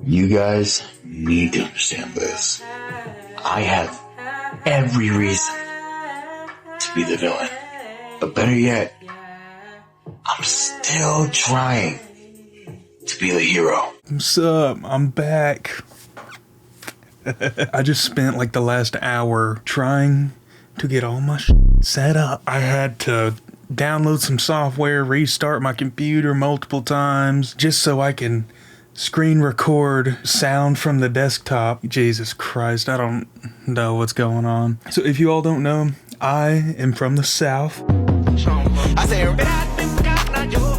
You guys need to understand this. I have every reason to be the villain. But better yet, I'm still trying to be the hero. What's up? I'm back. I just spent like the last hour trying to get all my set up. I had to download some software, restart my computer multiple times just so I can screen record sound from the desktop. Jesus Christ, I don't know what's going on. So if you all don't know, I am from the South.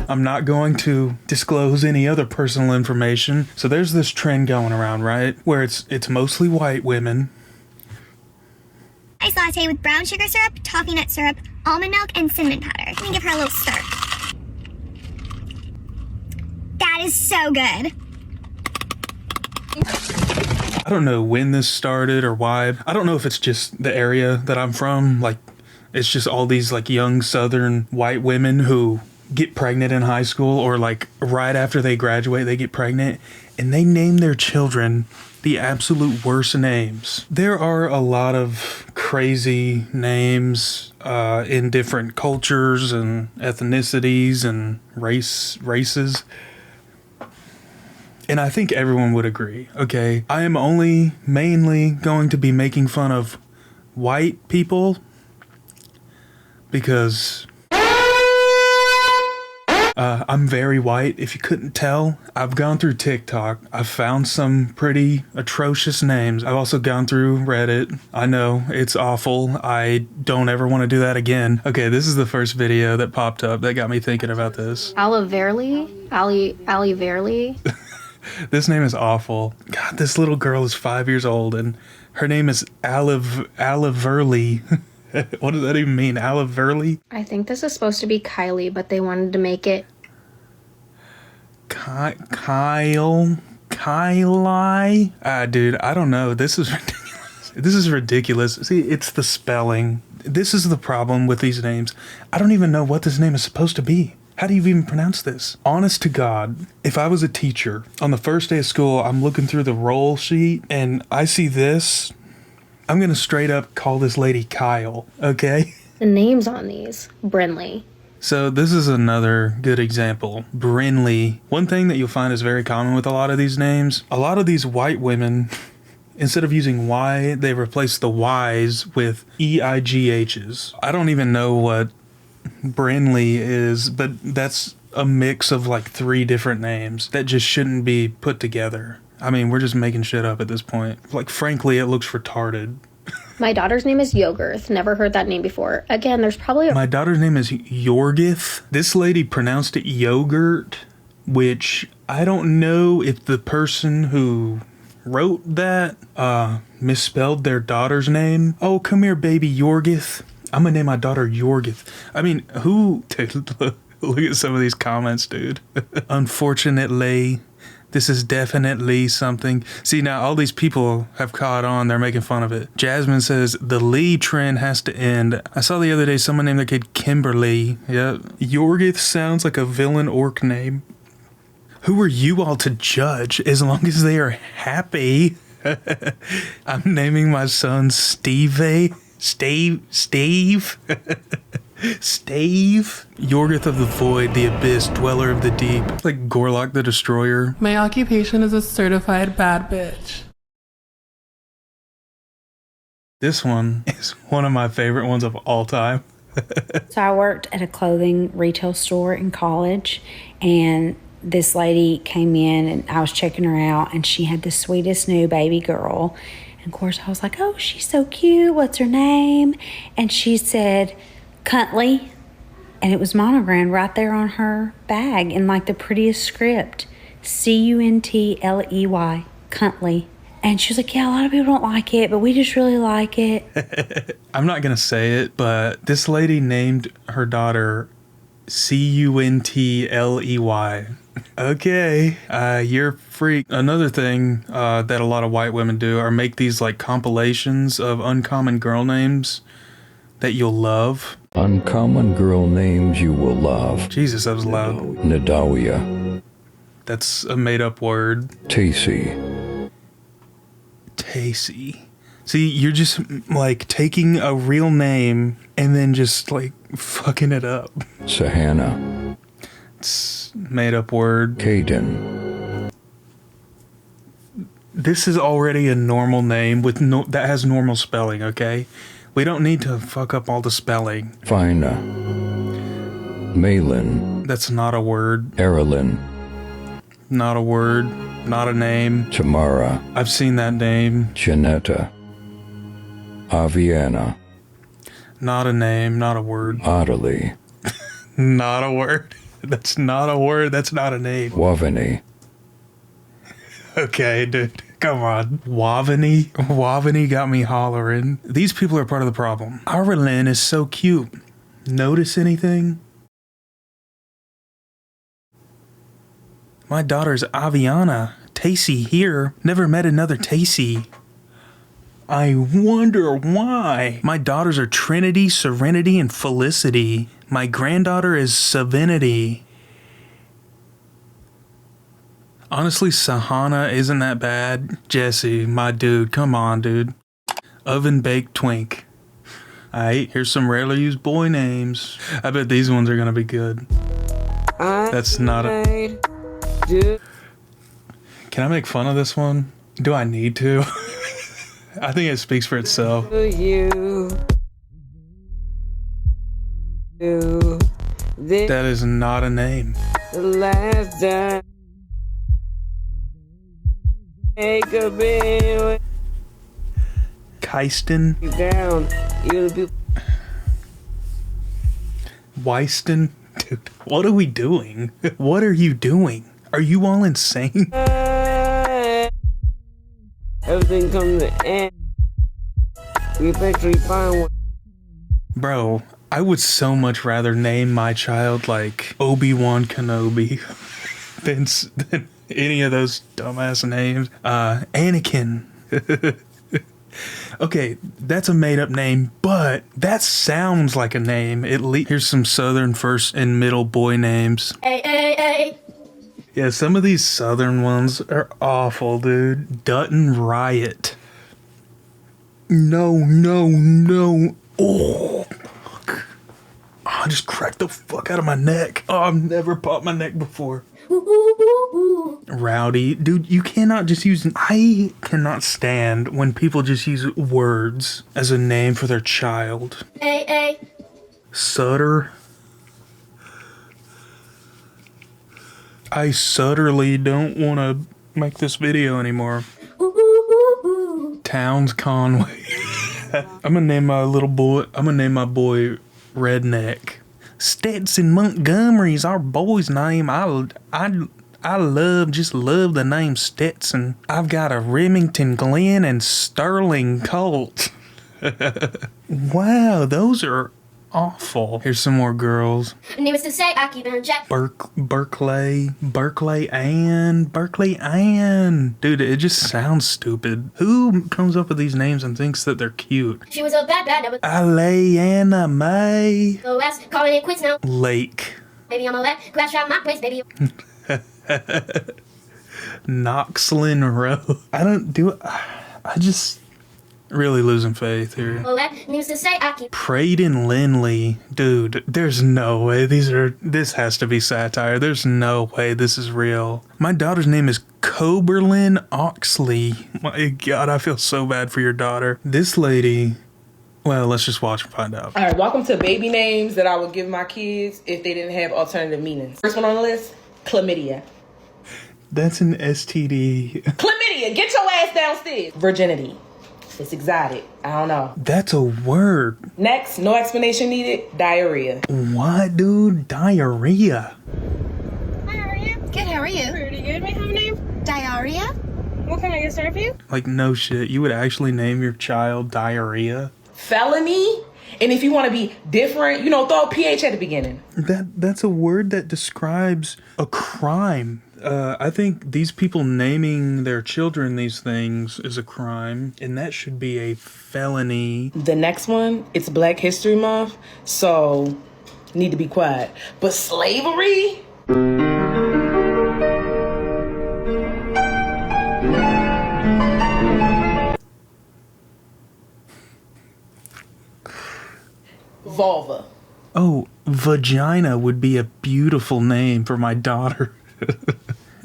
I'm not going to disclose any other personal information. So there's this trend going around, right? Where it's mostly white women. Ice latte with brown sugar syrup, toffee nut syrup, almond milk, and cinnamon powder. Let me give her a little stir. That is so good. I don't know when this started or why. I don't know if it's just the area that I'm from. Like, it's just all these like young Southern white women who get pregnant in high school, or like right after they graduate, they get pregnant and they name their children the absolute worst names. There are a lot of crazy names in different cultures and ethnicities and races. And I think everyone would agree, okay? I am only mainly going to be making fun of white people because I'm very white. If you couldn't tell, I've gone through TikTok. I've found some pretty atrocious names. I've also gone through Reddit. I know, it's awful. I don't ever want to do that again. Okay, this is the first video that popped up that got me thinking about this. Aliverly? Aliverly? This name is awful. God, this little girl is 5 years old and her name is Aliverly. What does that even mean? Aliverly? I think this is supposed to be Kylie, but they wanted to make it Kylie? Dude, I don't know. This is ridiculous. This is ridiculous. See, it's the spelling. This is the problem with these names. I don't even know what this name is supposed to be. How do you even pronounce this? Honest to God, if I was a teacher, on the first day of school, I'm looking through the roll sheet and I see this, I'm gonna straight up call this lady Kyle, okay? the names on these. Brinley. So this is another good example. Brinley. One thing that you'll find is very common with a lot of these names, a lot of these white women, instead of using Y, they replace the Y's with EIGHs. I don't even know what Brinley is, but that's a mix of like 3 different names that just shouldn't be put together. I mean, we're just making shit up at this point. Like, frankly, it looks retarded. My daughter's name is Yogurth. Never heard that name before. Again, there's probably My daughter's name is Yorgith. This lady pronounced it yogurt, which I don't know if the person who wrote that misspelled their daughter's name. Oh, come here, baby Yorgith. I'm gonna name my daughter Yorgith. I mean, who... Dude, look at some of these comments, dude. Unfortunately, this is definitely something. See, now all these people have caught on. They're making fun of it. Jasmine says, the Lee trend has to end. I saw the other day someone named their kid Kimberly. Yep. Yorgith sounds like a villain orc name. Who are you all to judge as long as they are happy? I'm naming my son Steve. Stave? Yorgith of the Void, the Abyss, Dweller of the Deep. Like Gorlock the Destroyer. My occupation is a certified bad bitch. This one is one of my favorite ones of all time. So I worked at a clothing retail store in college, and this lady came in and I was checking her out, and she had the sweetest new baby girl. And of course I was like, oh, she's so cute. What's her name? And she said, Cuntley. And it was monogrammed right there on her bag in like the prettiest script. Cuntley. Cuntley. And she was like, yeah, a lot of people don't like it, but we just really like it. I'm not going to say it, but this lady named her daughter Cuntley. Okay, you're a freak. Another thing that a lot of white women do are make these like compilations of uncommon girl names that you'll love. Uncommon girl names you will love. Jesus, that was loud. Nadawiya. That's a made-up word. Tacy. Tacy. See, you're just, like, taking a real name and then just, like, fucking it up. Sahana. It's a made-up word. Caden. This is already a normal name with that has normal spelling, okay? We don't need to fuck up all the spelling. Fina. Malin. That's not a word. Erilyn. Not a word. Not a name. Tamara. I've seen that name. Janetta. Aviana. Not a name. Not a word. Ottilie. Not a word. That's not a word. That's not a name. Wavani. Okay, dude. Come on. Wavani? Wavani got me hollering. These people are part of the problem. Arilyn is so cute. Notice anything? My daughter's Aviana. Tacy here. Never met another Tacy. I wonder why. My daughters are Trinity, Serenity, and Felicity. My granddaughter is Savinity. Honestly, Sahana isn't that bad. Jesse, my dude, come on, dude. Oven baked twink. Alright, here's some rarely used boy names. I bet these ones are gonna be good. That's not a... Can I make fun of this one? Do I need to? I think it speaks for itself. That is not a name. Keiston. Weiston. Dude, what are we doing? What are you doing? Are you all insane? Everything comes to an end. We eventually find one. Bro, I would so much rather name my child like Obi-Wan Kenobi than any of those dumbass names. Anakin. Okay, that's a made-up name, but that sounds like a name. Here's some southern first and middle boy names. Hey. Yeah, some of these southern ones are awful, dude. Dutton Riot. No. Oh, fuck. I just cracked the fuck out of my neck. Oh, I've never popped my neck before. Rowdy. Dude, you cannot just use... I cannot stand when people just use words as a name for their child. Hey. Sutter. I suddenly don't want to make this video anymore. Towns Conway. I'm gonna name my boy Redneck. Stetson Montgomery's our boy's name. I love the name Stetson. I've got a Remington Glen and Sterling Colt. Wow, those are awful. Here's some more girls. Needless to say, I keep it on Jack. Berkeley Ann. Dude, it just sounds stupid. Who comes up with these names and thinks that they're cute? She was a bad number. Alayana May. So that's calling it quits now. Lake. Baby, I'm a let crash out my place, baby. Knoxlin Road. I just really losing faith here. Oh, that needs to say I keep. Praden Lindley. Dude, there's no way this has to be satire. There's no way this is real. My daughter's name is Coberlin Oxley. My God, I feel so bad for your daughter. This lady, well, let's just watch and find out. All right, welcome to baby names that I would give my kids if they didn't have alternative meanings. First one on the list, chlamydia. That's an STD. Chlamydia, get your ass downstairs. Virginity. It's exotic. I don't know. That's a word. Next, no explanation needed, diarrhea. What, dude? Diarrhea. Hi, how are you? Good, how are you? Pretty good. May I have a name? Diarrhea. What can I get started for you? Like, no shit. You would actually name your child Diarrhea? Felony. And if you want to be different, throw a PH at the beginning. That's a word that describes a crime. I think these people naming their children these things is a crime, and that should be a felony. The next one, it's Black History Month, so need to be quiet. But slavery? vulva. Oh, vagina would be a beautiful name for my daughter.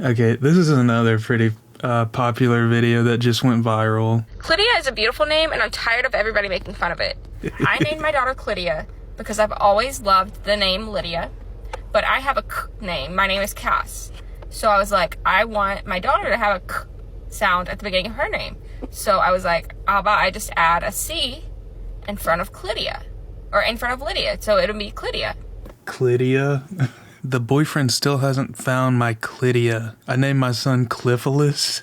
Okay, this is another pretty popular video that just went viral. Clydia is a beautiful name, and I'm tired of everybody making fun of it. I named my daughter Clydia because I've always loved the name Lydia, but I have a K name. My name is Cass. So I was like, I want my daughter to have a K sound at the beginning of her name. So I was like, how about I just add a C in front of Clydia, or in front of Lydia, so it'll be Clydia. Clydia? The boyfriend still hasn't found my Clydia. I named my son Cliffolus.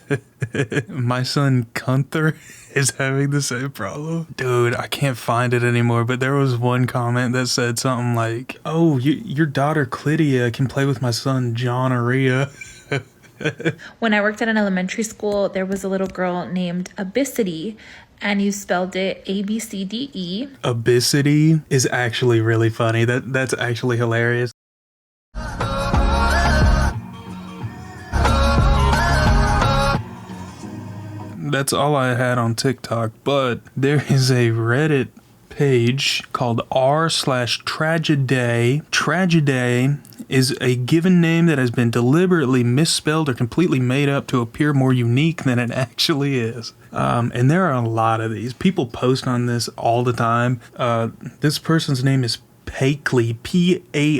My son Gunther is having the same problem. Dude, I can't find it anymore, but there was one comment that said something like, oh, your daughter Clydia can play with my son John Aria. When I worked at an elementary school, there was a little girl named Abicity, and you spelled it A-B-C-D-E. Abicity is actually really funny. That's actually hilarious. That's all I had on TikTok, but there is a Reddit page called r/tragedy. Tragedy is a given name that has been deliberately misspelled or completely made up to appear more unique than it actually is. And there are a lot of these. People post on this all the time. This person's name is Pakley, P-A-I-K-L-E-Y.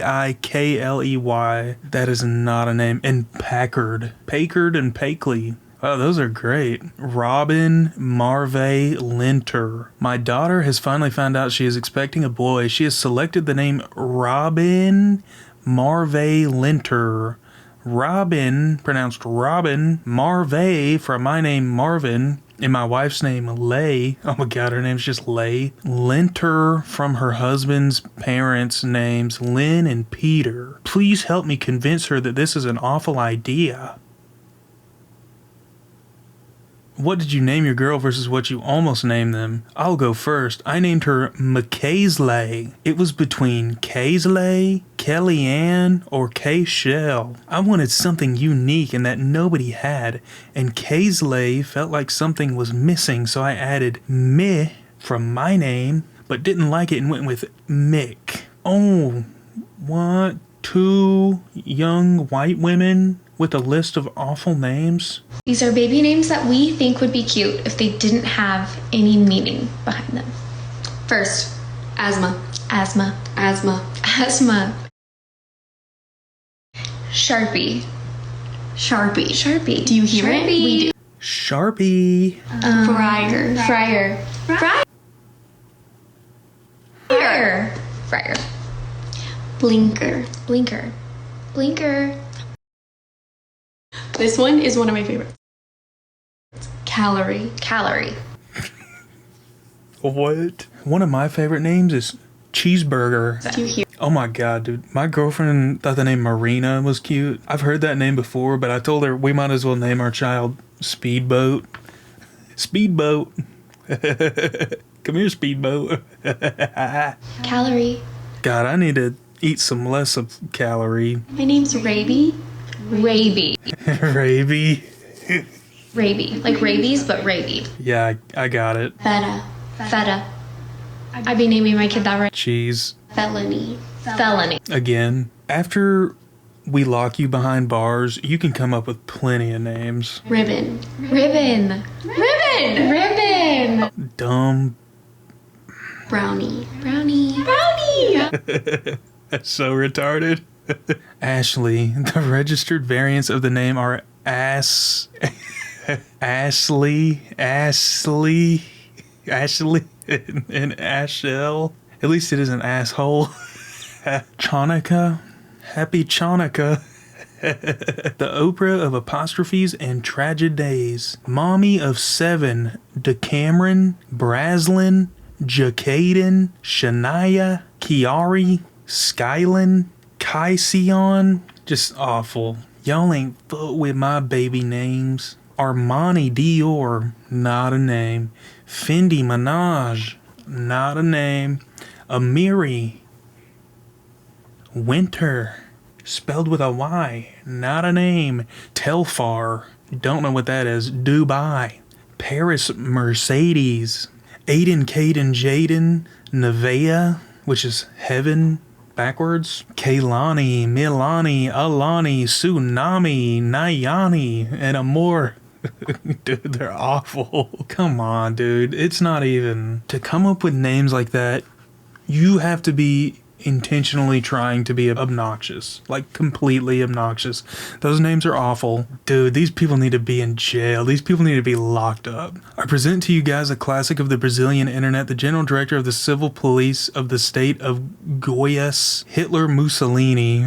That is not a name. And Packard and Pakley. Oh, those are great. Robin Marvey Linter. My daughter has finally found out she is expecting a boy. She has selected the name Robin Marvey Linter. Robin, pronounced Robin, Marvey from my name Marvin, and my wife's name Lay. Oh my God, her name's just Lay. Linter from her husband's parents' names Lynn and Peter. Please help me convince her that this is an awful idea. What did you name your girl versus what you almost named them? I'll go first. I named her McKaysley. It was between Kaysley, Kellyanne, or K-Shell. I wanted something unique and that nobody had, and Kaysley felt like something was missing, so I added meh from my name, but didn't like it and went with Mick. Oh, what? 2 young white women with a list of awful names? These are baby names that we think would be cute if they didn't have any meaning behind them. First, asthma. Asthma. Asthma. Asthma. Sharpie. Sharpie. Sharpie. Do you hear it? We do. Sharpie. Fryer. Fryer. Fryer. Fryer. Fryer. Blinker. Blinker. Blinker. This one is one of my favorites. Calorie. Calorie. What? One of my favorite names is Cheeseburger. Do you hear? Oh my God, dude. My girlfriend thought the name Marina was cute. I've heard that name before, but I told her we might as well name our child Speedboat. Speedboat. Come here, Speedboat. Calorie. God, I need to eat some less of calorie. My name's Raby. Raby. Raby. Raby. Like rabies, but Raby. Yeah, I got it. Feta. Feta. I'd be naming my kid that right. Cheese. Felony. Felony. Again, after we lock you behind bars, you can come up with plenty of names. Ribbon. Ribbon. Ribbon. Ribbon. Dumb. Brownie. Brownie. Brownie. That's so retarded. Ashley. The registered variants of the name are Ashley, and Ashell. At least it isn't asshole. Chanukah. Happy Chanukah. The Oprah of apostrophes and tragedies. Mommy of 7. Decameron, Braslin, Jacaden, Shania, Kiari, Skylin, Kysion. Just awful. Y'all ain't fuck with my baby names. Armani Dior, not a name. Fendi Minaj, not a name. Amiri. Winter, spelled with a Y, not a name. Telfar, don't know what that is. Dubai. Paris Mercedes. Aiden, Caden, Jaden, Nevea which is heaven backwards. Kaylani, Milani, Alani, Tsunami, Nayani, and Amor. Dude, they're awful. Come on, dude. It's not even... To come up with names like that, you have to be intentionally trying to be obnoxious. Like, completely obnoxious. Those names are awful. Dude, these people need to be in jail. These people need to be locked up. I present to you guys a classic of the Brazilian internet, the general director of the civil police of the state of Goiás, Hitler Mussolini.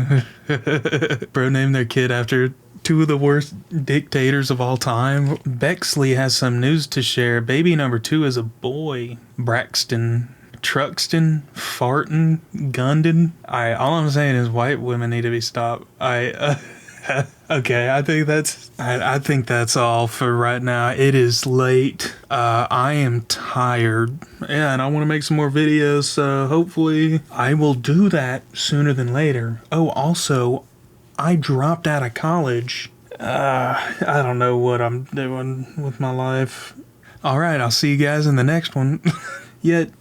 Bro named their kid after two of the worst dictators of all time. Bexley has some news to share. Baby number 2 is a boy. Braxton, Truxton, Farton, Gundon. All I'm saying is white women need to be stopped. Okay, I think that's all for right now. It is late. I am tired. Yeah, and I want to make some more videos, so hopefully I will do that sooner than later. Oh, also, I dropped out of college. I don't know what I'm doing with my life. Alright, I'll see you guys in the next one. Yet,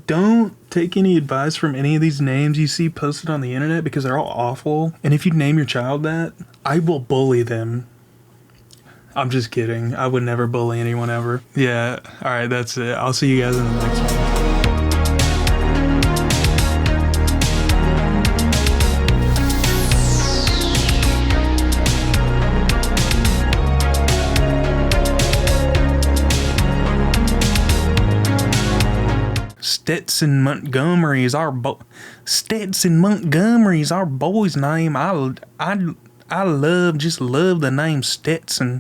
don't take any advice from any of these names you see posted on the internet because they're all awful. And if you name your child that, I will bully them. I'm just kidding. I would never bully anyone ever. Yeah, alright, that's it. I'll see you guys in the next one. Stetson Montgomery's our boy's name. I love the name Stetson.